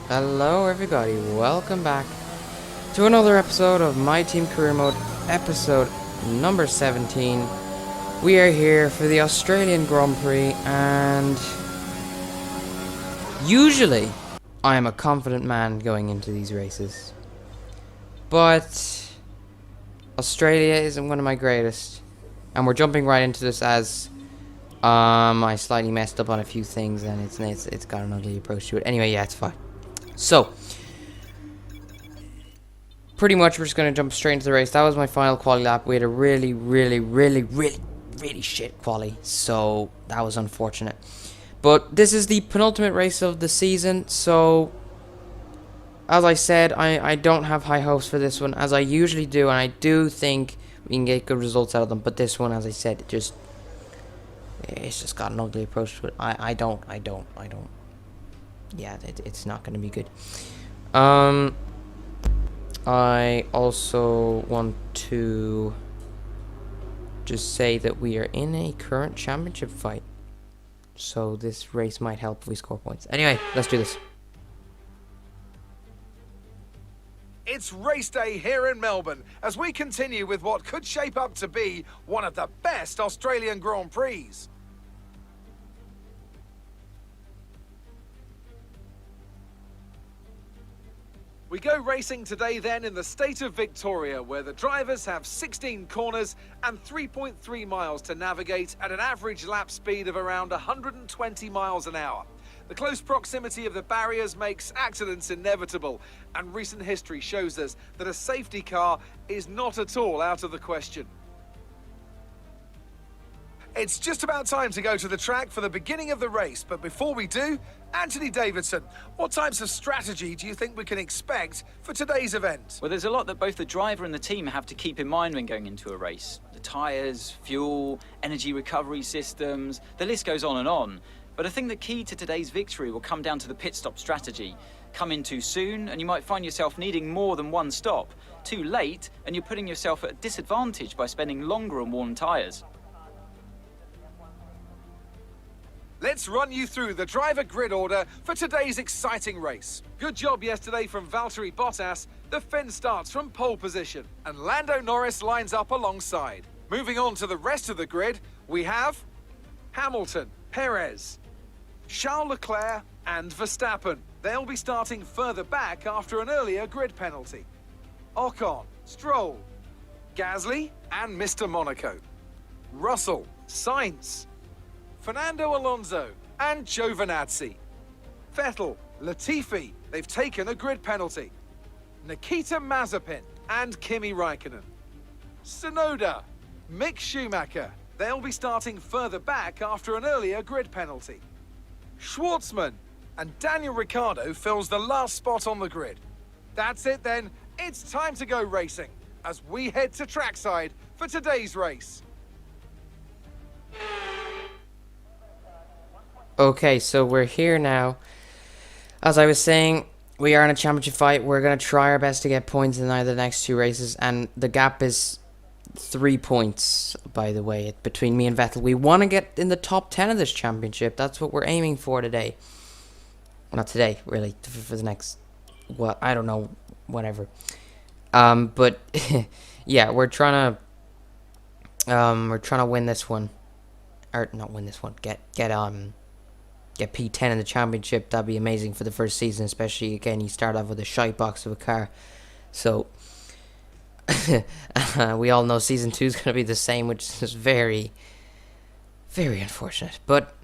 Hello everybody, welcome back to another episode of My Team Career Mode, episode number 17. We are here for the Australian Grand Prix, and usually I am a confident man going into these races, but Australia isn't one of my greatest, and we're jumping right into this as I slightly messed up on a few things, and it's got an ugly approach to it. Anyway, yeah, it's fine. So pretty much we're just going to jump straight into the race. That was my final quali lap. We had a really shit quali, so that was unfortunate. But this is the penultimate race of the season, so as I said, I don't have high hopes for this one, as I usually do, and I do think we can get good results out of them. But this one, as I said, it's just got an ugly approach to it. I don't. Yeah, it's not going to be good. I also want to just say that we are in a current championship fight, so this race might help if we score points. Anyway, let's do this. It's race day here in Melbourne as we continue with what could shape up to be one of the best Australian Grand Prix. We go racing today then in the state of Victoria, where the drivers have 16 corners and 3.3 miles to navigate at an average lap speed of around 120 miles an hour. The close proximity of the barriers makes accidents inevitable, and recent history shows us that a safety car is not at all out of the question. It's just about time to go to the track for the beginning of the race, but before we do, Anthony Davidson, what types of strategy do you think we can expect for today's event? Well, there's a lot that both the driver and the team have to keep in mind when going into a race. The tyres, fuel, energy recovery systems, the list goes on and on. But I think the key to today's victory will come down to the pit stop strategy. Come in too soon and you might find yourself needing more than one stop. Too late and you're putting yourself at a disadvantage by spending longer on worn tyres. Let's run you through the driver grid order for today's exciting race. Good job yesterday from Valtteri Bottas. The Finn starts from pole position and Lando Norris lines up alongside. Moving on to the rest of the grid, we have Hamilton, Perez, Charles Leclerc and Verstappen. They'll be starting further back after an earlier grid penalty. Ocon, Stroll, Gasly and Mr. Monaco. Russell, Sainz, Fernando Alonso and Giovinazzi. Vettel, Latifi, they've taken a grid penalty. Nikita Mazepin and Kimi Raikkonen. Tsunoda, Mick Schumacher, they'll be starting further back after an earlier grid penalty. Schwartzman and Daniel Ricciardo fills the last spot on the grid. That's it then, it's time to go racing as we head to trackside for today's race. Okay, so we're here now. As I was saying, we are in a championship fight. We're going to try our best to get points in either the next two races, and the gap is 3 points, by the way, between me and Vettel. We want to get in the top 10 of this championship. That's what we're aiming for today. Well, not today, really, for the next, well, I don't know, whatever. But yeah, we're trying to win this one, or not win this one. Get P10 in the championship. That'd be amazing for the first season, especially again you start off with a shite box of a car. So we all know season 2 is going to be the same, which is very unfortunate. But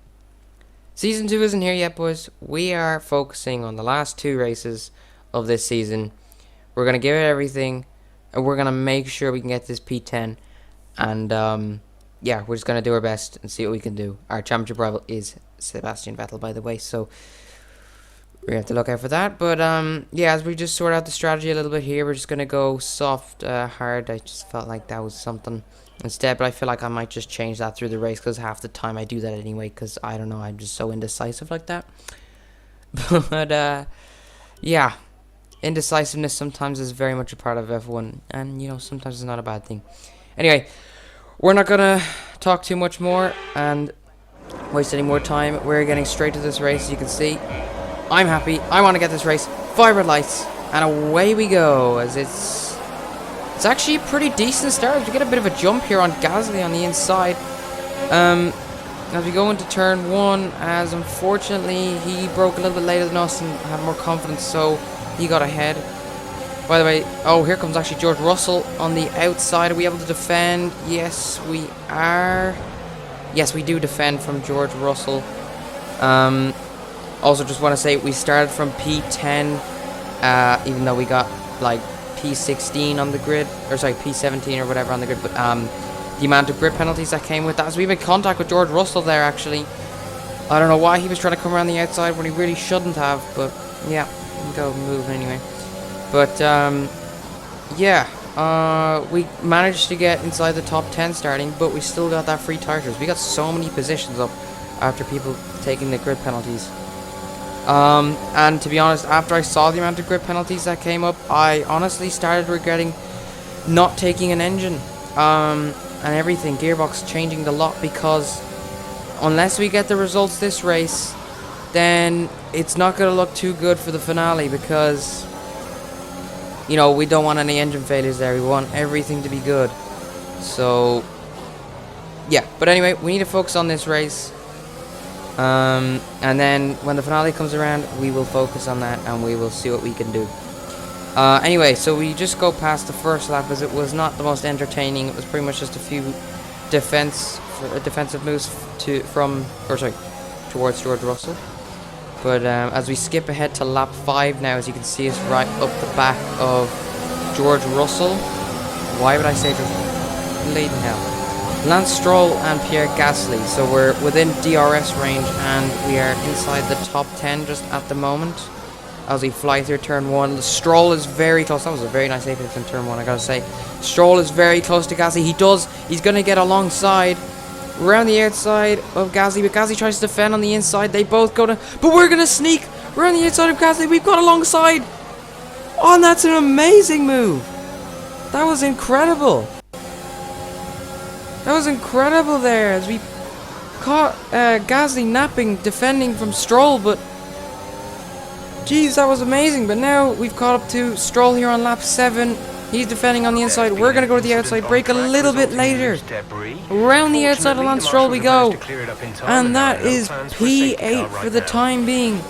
season 2 isn't here yet, boys. We are focusing on the last 2 races of this season. We're going to give it everything, and we're going to make sure we can get this P10. And yeah, we're just going to do our best and see what we can do. Our championship rival is Sebastian Vettel, by the way, so we have to look out for that. But yeah, as we just sort out the strategy a little bit here, we're just going to go soft, hard. I just felt like that was something instead, but I feel like I might just change that through the race, because half the time I do that anyway, because I don't know, I'm just so indecisive like that. But yeah, indecisiveness sometimes is very much a part of F1, and you know, sometimes it's not a bad thing. Anyway, we're not gonna talk too much more and waste any more time. We're getting straight to this race, as you can see. I'm happy. I want to get this race. 5 red lights. And away we go. As it's actually a pretty decent start. We get a bit of a jump here on Gasly on the inside. As we go into turn 1, as unfortunately he broke a little bit later than us and had more confidence, so he got ahead. By the way, oh, here comes actually George Russell on the outside. Are we able to defend? Yes, we are. Yes, we do defend from George Russell. Also, just want to say we started from P10, even though we got like P16 on the grid, or sorry, P17 or whatever on the grid. But the amount of grid penalties that came with that, as we made contact with George Russell there. Actually, I don't know why he was trying to come around the outside when he really shouldn't have. But yeah, go move anyway. But yeah, we managed to get inside the top 10 starting, but we still got that free tires. We got so many positions up after people taking the grid penalties. And to be honest, after I saw the amount of grid penalties that came up, I honestly started regretting not taking an engine and everything, gearbox, changing the lot, because unless we get the results this race, then it's not going to look too good for the finale, because you know, we don't want any engine failures there. We want everything to be good. So, yeah. But anyway, we need to focus on this race. And then when the finale comes around, we will focus on that and we will see what we can do. Anyway, so we just go past the first lap, as it was not the most entertaining. It was pretty much just a few defensive moves towards George Russell. But as we skip ahead to lap 5 now, as you can see us right up the back of George Russell. Why would I say just bleeding hell? Lance Stroll and Pierre Gasly. So we're within DRS range and we are inside the top 10 just at the moment. As we fly through turn 1. Stroll is very close. That was a very nice apex in turn 1, I gotta say. Stroll is very close to Gasly. He's gonna get alongside. Around the outside of Gasly, but Gasly tries to defend on the inside. They both go to, but we're gonna sneak. We're on the outside of Gasly. We've got alongside. Oh, and that's an amazing move. That was incredible. That was incredible there, as we caught Gasly napping, defending from Stroll. But geez, that was amazing. But now we've caught up to Stroll here on lap 7. He's defending on the inside. We're going to go to the outside, break a little bit later. Around the outside of Lance Stroll we go. And that is P8 for the time being.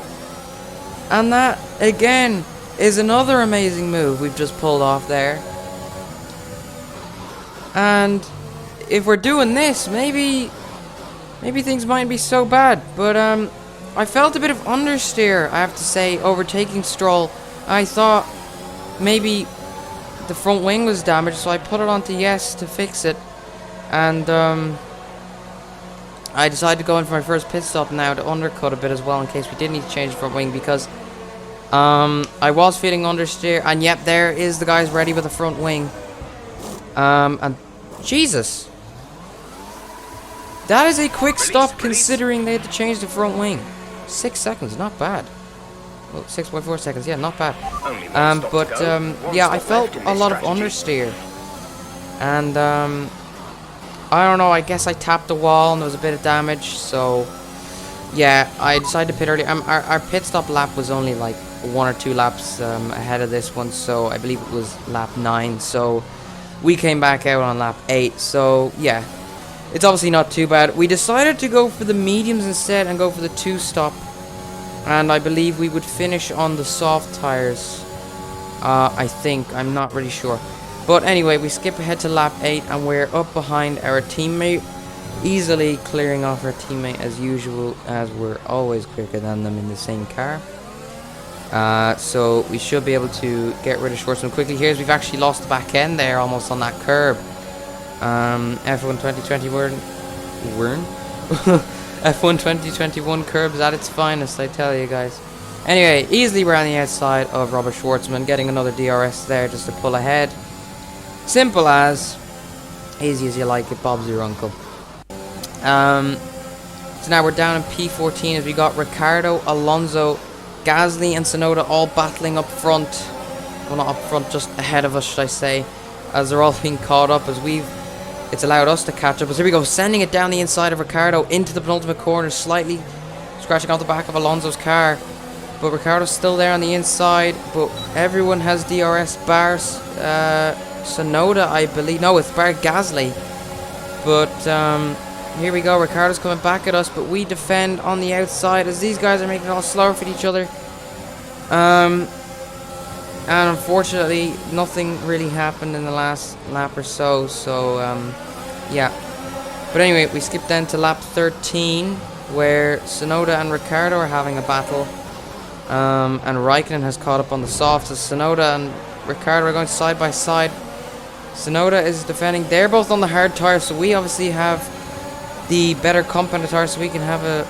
And that, again, is another amazing move we've just pulled off there. And if we're doing this, maybe things mightn't be so bad. But I felt a bit of understeer, I have to say, overtaking Stroll. I thought maybe the front wing was damaged, so I put it onto yes to fix it, and I decided to go in for my first pit stop now to undercut a bit as well, in case we did need to change the front wing, because I was feeling understeer, and yep, there is the guys ready with the front wing. And Jesus, that is a quick stop considering they had to change the front wing. 6 seconds, not bad. Well, 6.4 seconds, yeah, not bad. Yeah, I felt a lot of understeer. And, I don't know, I guess I tapped the wall and there was a bit of damage, so yeah, I decided to pit early. Our pit stop lap was only like 1 or 2 laps ahead of this one, so I believe it was lap 9, so we came back out on lap 8, so yeah, it's obviously not too bad. We decided to go for the mediums instead and go for the 2-stop. And I believe we would finish on the soft tires. I think. I'm not really sure. But anyway, we skip ahead to lap 8 and we're up behind our teammate. Easily clearing off our teammate as usual, as we're always quicker than them in the same car. So we should be able to get rid of Schwartzman quickly here, as we've actually lost the back end there almost on that curb. F1 2020 weren't? F1 2021 curbs at its finest, I tell you guys. Anyway, easily we're on the outside of Robert Schwartzman, getting another DRS there just to pull ahead. Simple as, easy as you like it, Bob's your uncle. So now we're down in P14 as we got Ricciardo, Alonso, Gasly and Tsunoda all battling up front. Well, not up front, just ahead of us, should I say, as they're all being caught up, as it's allowed us to catch up. As here we go, sending it down the inside of Ricciardo into the penultimate corner, slightly scratching off the back of Alonso's car. but Ricardo's still there on the inside. But everyone has DRS bars. Sonoda, I believe. No, it's Bar Gasly. But here we go. Ricardo's coming back at us, but we defend on the outside as these guys are making it all slower for each other. And unfortunately, nothing really happened in the last lap or so. So yeah. But anyway, we skip then to lap 13, where Sonoda and Ricardo are having a battle. And Raikkonen has caught up on the softs as Sonoda and Ricardo are going side by side. Sonoda is defending. They're both on the hard tires, so we obviously have the better compound tire, so we can have a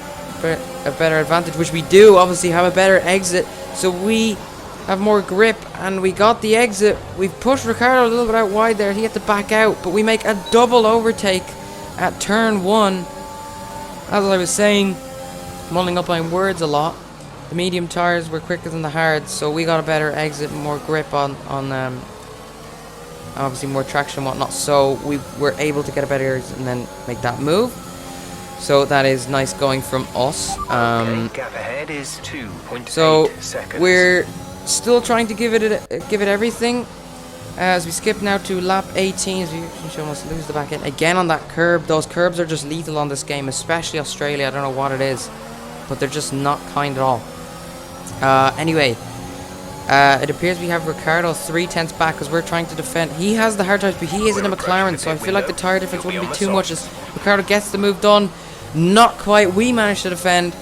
better advantage, which we do obviously have a better exit, so we have more grip, and we got the exit. We've pushed Ricardo a little bit out wide there. He had to back out, but we make a double overtake at turn 1. As I was saying, mulling up my words a lot, the medium tires were quicker than the hards, so we got a better exit and more grip on obviously more traction and whatnot, so we were able to get a better exit and then make that move. So that is nice going from us. Okay, gap ahead is 2.8 so seconds. we're still trying to give it everything. As we skip now to lap 18, as we should almost lose the back end again on that curb. Those curbs are just lethal on this game, especially Australia. I don't know what it is, but they're just not kind at all. Anyway, it appears we have Ricardo 3/10 back because we're trying to defend. He has the hard tires, but he is in a McLaren, so I feel like the tire difference wouldn't be too much as Ricardo gets the move done. Not quite. We managed to defend,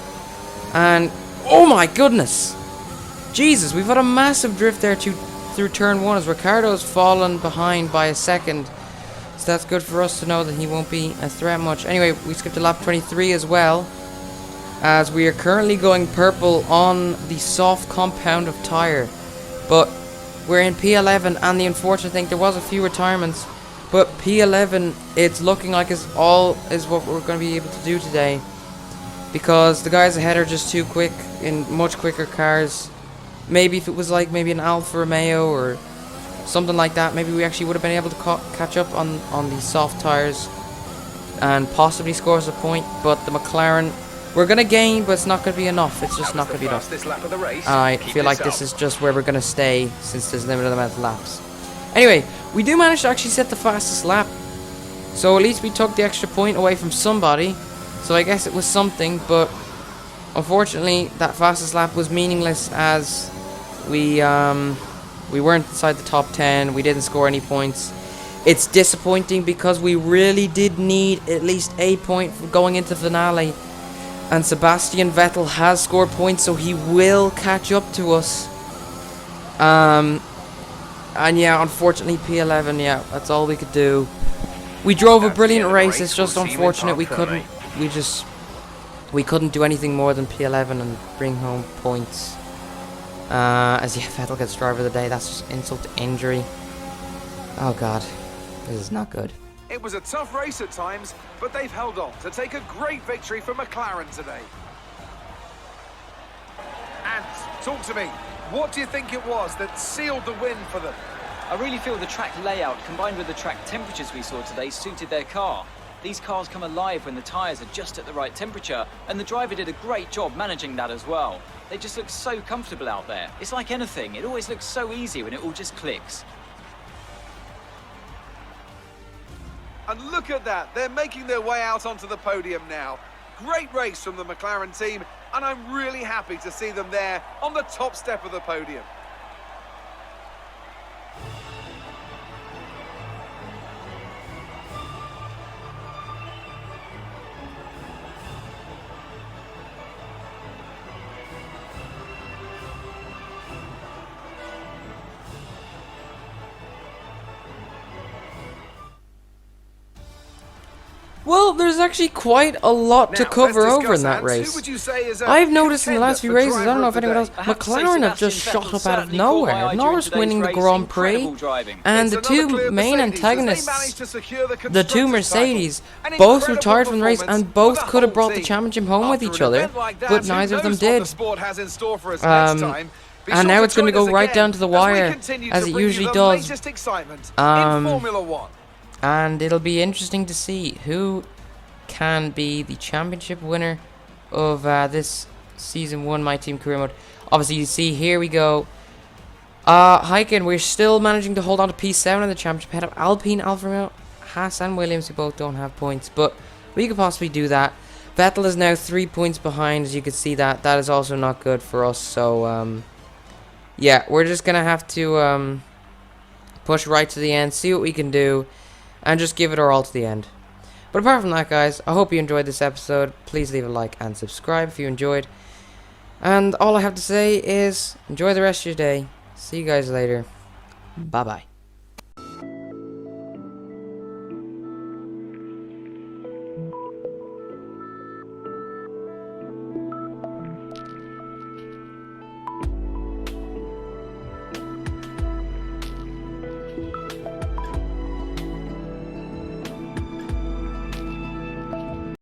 and oh my goodness, Jesus, we've had a massive drift there through turn 1 as Ricardo's fallen behind by a second, so that's good for us to know that he won't be a threat much. Anyway, we skipped to lap 23 as well, as we are currently going purple on the soft compound of tire, but we're in P11, and the unfortunate thing, there was a few retirements, but P11, it's looking like is what we're going to be able to do today, because the guys ahead are just too quick in much quicker cars. Maybe if it was like maybe an Alfa Romeo or something like that, maybe we actually would have been able to catch up on the soft tires and possibly score us a point. But the McLaren, we're going to gain, but it's not going to be enough. It's just not going to be enough. I feel like this is just where we're going to stay since there's a limited amount of laps. Anyway, we do manage to actually set the fastest lap, so at least we took the extra point away from somebody, so I guess it was something. But unfortunately that fastest lap was meaningless as we weren't inside the top 10. We didn't score any points. It's disappointing because we really did need at least a point going into the finale, and Sebastian Vettel has scored points, so he will catch up to us. And yeah, unfortunately P11, yeah, that's all we could do. We drove a brilliant race. It's just unfortunate we couldn't do anything more than P11 and bring home points. As yeah, Vettel gets driver of the day. That's just insult to injury. Oh god, this is not good. It was a tough race at times, but they've held on to take a great victory for McLaren today. And talk to me, what do you think it was that sealed the win for them? I really feel the track layout combined with the track temperatures we saw today suited their car. These cars come alive when the tyres are just at the right temperature, and the driver did a great job managing that as well. They just look so comfortable out there. It's like anything, it always looks so easy when it all just clicks. And look at that, they're making their way out onto the podium now. Great race from the McLaren team, and I'm really happy to see them there on the top step of the podium. Well, there's actually quite a lot to cover over in that race. I've noticed in the last few races, I don't know if anyone else, McLaren have just shot up out of nowhere. Norris winning the Grand Prix, and the two main antagonists, the two Mercedes, both retired from the race and both could have brought the championship home with each other, but neither of them did. And now it's going to go right down to the wire, as it usually does. And it'll be interesting to see who can be the championship winner of this Season 1 My Team Career Mode. Obviously, you see, here we go. Hyken, we're still managing to hold on to P7 in the championship ahead of Alpine, Alfa Romeo, Haas and Williams, who both don't have points, but we could possibly do that. Vettel is now 3 points behind, as you can see that. That is also not good for us, so, yeah, we're just going to have to, push right to the end, see what we can do, and just give it our all to the end. But apart from that, guys, I hope you enjoyed this episode. Please leave a like and subscribe if you enjoyed. And all I have to say is, enjoy the rest of your day. See you guys later. Bye-bye.